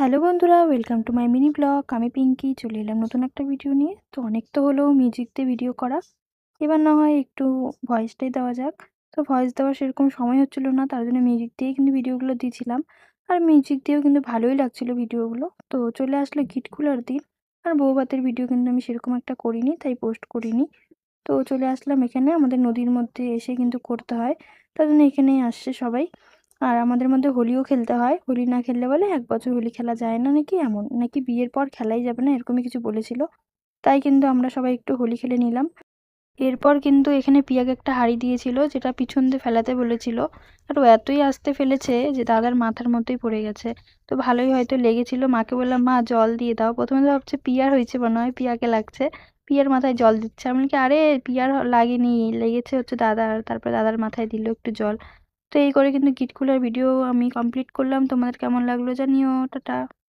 Hello বন্ধুরা, welcome to my mini blog. আমি পিঙ্কি চলে এলাম নতুন একটা ভিডিও নিয়ে। তো অনেক তো হলো মিউজিক দিয়ে ভিডিও করা, এবার না হয় একটু ভয়েসটাই দেওয়া যাক। তো ভয়েস দেওয়ার সেরকম সময় হচ্ছিল না, তার জন্য মিউজিক দিয়েই কিন্তু ভিডিওগুলো দিয়েছিলাম। আর মিউজিক দিয়েও কিন্তু ভালোই লাগছিল ভিডিওগুলো। তো চলে আসলো গিট খোলার দিন। আর বউ ভাতের ভিডিও কিন্তু আমি সেরকম একটা করিনি, তাই পোস্ট করিনি। তো চলে আসলাম এখানে, আমাদের নদীর মধ্যে এসে কিন্তু করতে হয়, তার জন্য এখানেই আসছে সবাই। আর আমাদের মধ্যে হোলিও খেলতে হয়, হোলি না খেললে বলে 1 বছর হোলি খেলা যায় না নাকি, এমন নাকি বিয়ের পর খেলাই যাবে না, এরকমই কিছু বলেছিল। তাই কিন্তু আমরা সবাই একটু হোলি খেলে নিলাম। এরপর কিন্তু এখানে পিয়াকে একটা হাঁড়ি দিয়েছিল, যেটা পিছন দিয়ে ফেলাতে বলেছিল। আর ও এতই আস্তে ফেলেছে যে দাদার মাথার মধ্যেই পড়ে গেছে। তো ভালোই হয়তো লেগেছিল, মাকে বললাম মা জল দিয়ে দাও। প্রথমে তো ভাবছে পিয়ার হয়েছে মনে হয়, পিয়াকে লাগছে, পিয়ার মাথায় জল দিচ্ছে। আমি বলি কি, আরে পিয়ার লাগেনি, লেগেছে হচ্ছে দাদার। তারপরে দাদার মাথায় দিল একটু জল। তো এই করে কিন্তু গিট খোলার ভিডিও আমি কমপ্লিট করলাম। তোমাদের কেমন লাগলো জানিও। টাটা।